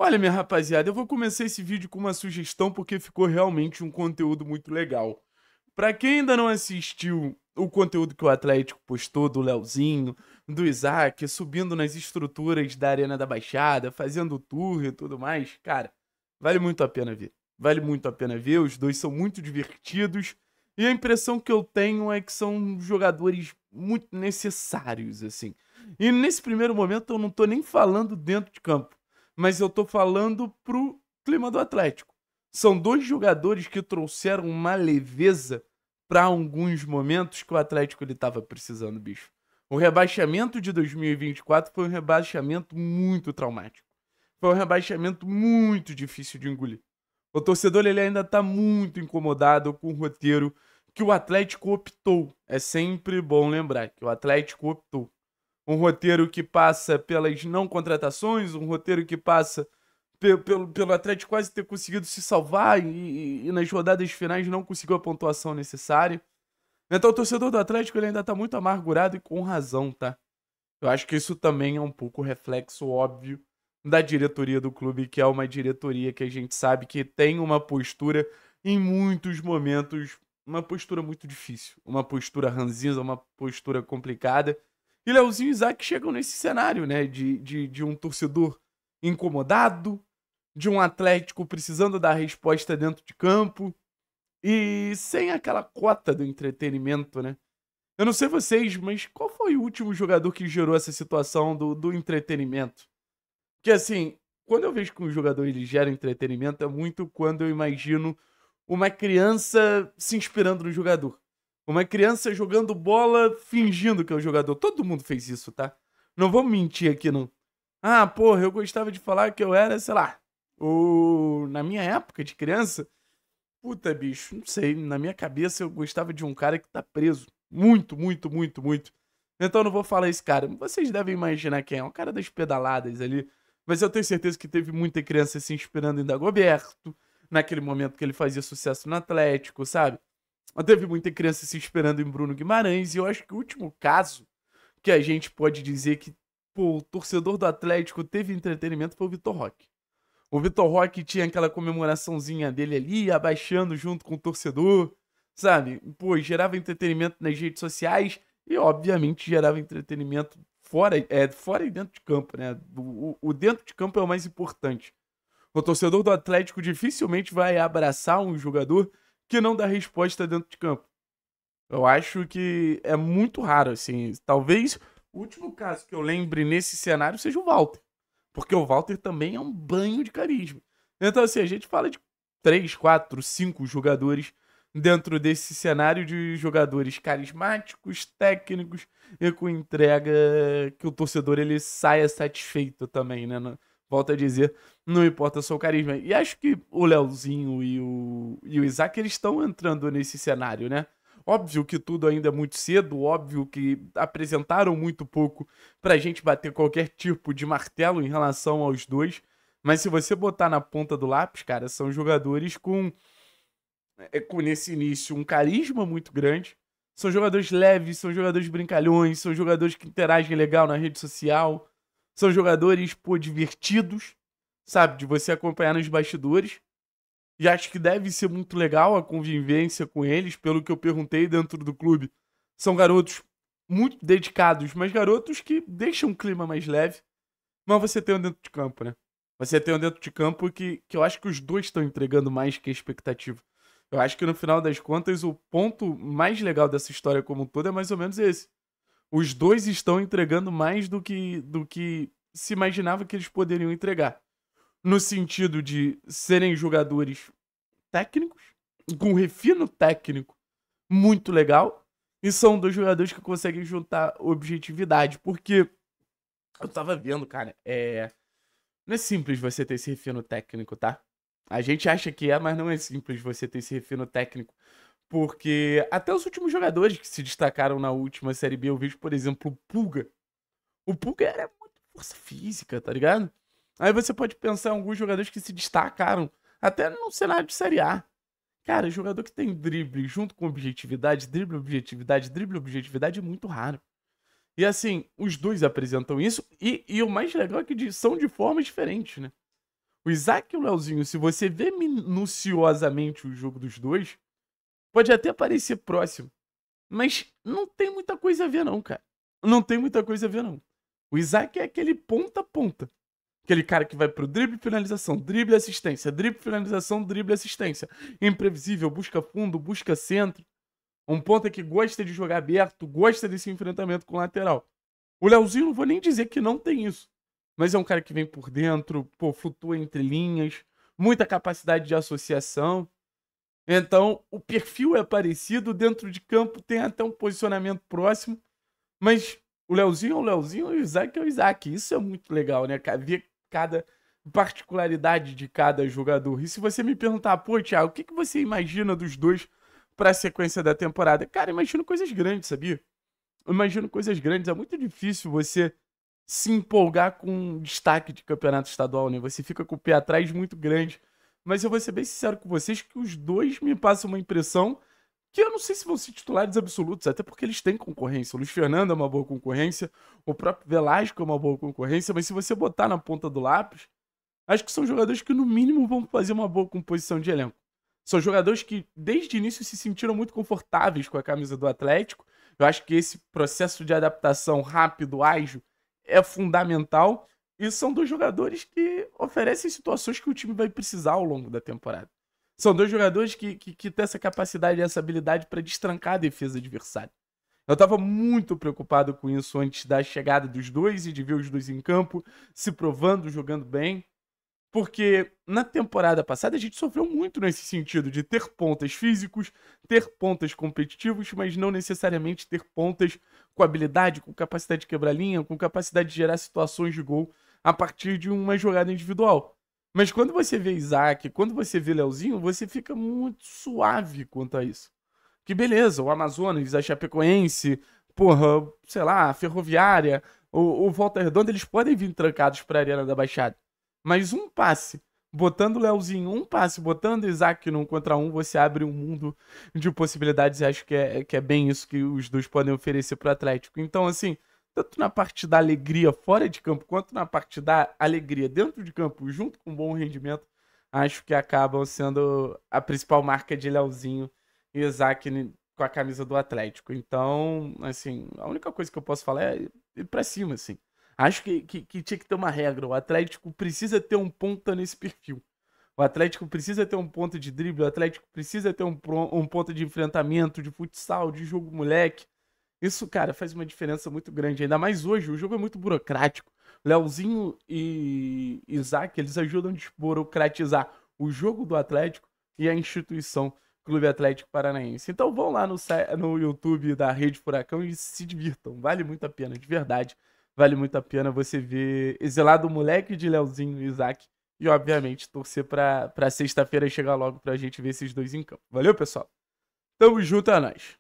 Olha, minha rapaziada, eu vou começar esse vídeo com uma sugestão porque ficou realmente um conteúdo muito legal. Pra quem ainda não assistiu o conteúdo que o Atlético postou do Leozinho, do Isaac, subindo nas estruturas da Arena da Baixada, fazendo tour e tudo mais, cara, vale muito a pena ver. Vale muito a pena ver, os dois são muito divertidos e a impressão que eu tenho é que são jogadores muito necessários, assim. E nesse primeiro momento eu não tô nem falando dentro de campo, mas eu tô falando pro clima do Atlético. São dois jogadores que trouxeram uma leveza para alguns momentos que o Atlético ele tava precisando, bicho. O rebaixamento de 2024 foi um rebaixamento muito traumático. Foi um rebaixamento muito difícil de engolir. O torcedor ele ainda tá muito incomodado com o roteiro que o Atlético optou. É sempre bom lembrar que o Atlético optou. Um roteiro que passa pelas não contratações, um roteiro que passa pelo Atlético quase ter conseguido se salvar e nas rodadas finais não conseguiu a pontuação necessária. Então o torcedor do Atlético ele ainda tá muito amargurado e com razão, tá? Eu acho que isso também é um pouco reflexo óbvio da diretoria do clube, que é uma diretoria que a gente sabe que tem uma postura em muitos momentos, uma postura muito difícil, uma postura ranzinza, uma postura complicada. E Leozinho e Isaac chegam nesse cenário, né? De um torcedor incomodado, de um Atlético precisando dar resposta dentro de campo e sem aquela cota do entretenimento, né? Eu não sei vocês, mas qual foi o último jogador que gerou essa situação do entretenimento? Porque assim, quando eu vejo que um jogador ele gera entretenimento, é muito quando eu imagino uma criança se inspirando no jogador. Uma criança jogando bola fingindo que é o jogador. Todo mundo fez isso, tá? Não vamos mentir aqui, não. Ah, porra, eu gostava de falar que eu era, sei lá, na minha época de criança, puta, bicho, não sei, na minha cabeça eu gostava de um cara que tá preso. Muito, muito, muito, muito. Então eu não vou falar esse cara. Vocês devem imaginar quem é. Um cara das pedaladas ali. Mas eu tenho certeza que teve muita criança se inspirando em Dagoberto, naquele momento que ele fazia sucesso no Atlético, sabe? Teve muita criança se inspirando em Bruno Guimarães. E eu acho que o último caso que a gente pode dizer que, pô, o torcedor do Atlético teve entretenimento foi o Vitor Roque. O Vitor Roque tinha aquela comemoraçãozinha dele ali, abaixando junto com o torcedor, sabe? Pô, gerava entretenimento nas redes sociais e, obviamente, gerava entretenimento fora e dentro de campo, né? O dentro de campo é o mais importante. O torcedor do Atlético dificilmente vai abraçar um jogador que não dá resposta dentro de campo. Eu acho que é muito raro, assim. Talvez o último caso que eu lembre nesse cenário seja o Walter. Porque o Walter também é um banho de carisma. Então, assim, a gente fala de 3, 4, 5 jogadores dentro desse cenário de jogadores carismáticos, técnicos e com entrega que o torcedor ele saia satisfeito também, né? Volto a dizer, não importa só o carisma. E acho que o Leozinho e o Isaac eles estão entrando nesse cenário, né? Óbvio que tudo ainda é muito cedo, óbvio que apresentaram muito pouco pra gente bater qualquer tipo de martelo em relação aos dois, mas se você botar na ponta do lápis, cara, são jogadores com nesse início um carisma muito grande, são jogadores leves, são jogadores brincalhões, são jogadores que interagem legal na rede social, são jogadores, pô, divertidos, sabe, de você acompanhar nos bastidores. E acho que deve ser muito legal a convivência com eles, pelo que eu perguntei dentro do clube. São garotos muito dedicados, mas garotos que deixam o clima mais leve. Mas você tem um dentro de campo, né? Você tem um dentro de campo que eu acho que os dois estão entregando mais que a expectativa. Eu acho que no final das contas, o ponto mais legal dessa história como um todo é mais ou menos esse. Os dois estão entregando mais do que se imaginava que eles poderiam entregar. No sentido de serem jogadores técnicos, com um refino técnico muito legal, e são dois jogadores que conseguem juntar objetividade, porque eu tava vendo, cara, não é simples você ter esse refino técnico, tá? A gente acha que é, mas não é simples você ter esse refino técnico, porque até os últimos jogadores que se destacaram na última Série B, eu vejo, por exemplo, o Pulga. O Pulga era muito força física, tá ligado? Aí você pode pensar em alguns jogadores que se destacaram até no cenário de Série A. Cara, jogador que tem drible junto com drible, objetividade é muito raro. E assim, os dois apresentam isso, e o mais legal é que são de formas diferentes, né? O Isaac e o Leozinho, se você vê minuciosamente o jogo dos dois, pode até parecer próximo, mas não tem muita coisa a ver não, cara. Não tem muita coisa a ver não. O Isaac é aquele ponta a ponta. Aquele cara que vai pro drible, finalização, drible, assistência, drible, finalização, drible, assistência. Imprevisível, busca fundo, busca centro. Um ponta que gosta de jogar aberto, gosta desse enfrentamento com o lateral. O Leozinho, não vou nem dizer que não tem isso, mas é um cara que vem por dentro, pô, flutua entre linhas, muita capacidade de associação. Então, o perfil é parecido, dentro de campo tem até um posicionamento próximo, mas o Leozinho é o Leozinho e o Isaac é o Isaac. Isso é muito legal, né? Ver cada particularidade de cada jogador. E se você me perguntar, pô, Thiago, o que você imagina dos dois para a sequência da temporada? Cara, imagino coisas grandes, sabia? Eu imagino coisas grandes. É muito difícil você se empolgar com um destaque de campeonato estadual, né? Você fica com o pé atrás muito grande. Mas eu vou ser bem sincero com vocês que os dois me passam uma impressão que eu não sei se vão ser titulares absolutos, até porque eles têm concorrência. O Luiz Fernando é uma boa concorrência, o próprio Velasco é uma boa concorrência, mas se você botar na ponta do lápis, acho que são jogadores que no mínimo vão fazer uma boa composição de elenco. São jogadores que desde o início se sentiram muito confortáveis com a camisa do Atlético. Eu acho que esse processo de adaptação rápido, ágil, é fundamental. E são dois jogadores que oferecem situações que o time vai precisar ao longo da temporada. São dois jogadores que têm essa capacidade e essa habilidade para destrancar a defesa adversária. Eu estava muito preocupado com isso antes da chegada dos dois e de ver os dois em campo, se provando, jogando bem. Porque na temporada passada a gente sofreu muito nesse sentido de ter pontas físicos, ter pontas competitivos, mas não necessariamente ter pontas com habilidade, com capacidade de quebrar linha, com capacidade de gerar situações de gol a partir de uma jogada individual. Mas quando você vê Isaac, quando você vê Leozinho, você fica muito suave quanto a isso. Que beleza, o Amazonas, a Chapecoense, porra, sei lá, a Ferroviária, o Volta Redonda, eles podem vir trancados para a Arena da Baixada. Mas um passe, botando o Leozinho, um passe, botando o Isaac num contra um, você abre um mundo de possibilidades e acho que é bem isso que os dois podem oferecer para o Atlético. Então, assim, tanto na parte da alegria fora de campo, quanto na parte da alegria dentro de campo, junto com um bom rendimento, acho que acabam sendo a principal marca de Leozinho e Isaac com a camisa do Atlético. Então, assim, a única coisa que eu posso falar é ir pra cima, assim. Acho que tinha que ter uma regra. O Atlético precisa ter um ponta nesse perfil. O Atlético precisa ter um ponto de drible, o Atlético precisa ter um ponto de enfrentamento, de futsal, de jogo moleque. Isso, cara, faz uma diferença muito grande. Ainda mais hoje, o jogo é muito burocrático. Leozinho e Isaac, eles ajudam a desburocratizar o jogo do Atlético e a instituição Clube Atlético Paranaense. Então vão lá no YouTube da Rede Furacão e se divirtam. Vale muito a pena, de verdade. Vale muito a pena você ver esse lado moleque de Leozinho e Isaac. E, obviamente, torcer pra sexta-feira chegar logo pra gente ver esses dois em campo. Valeu, pessoal? Tamo junto, é nóis.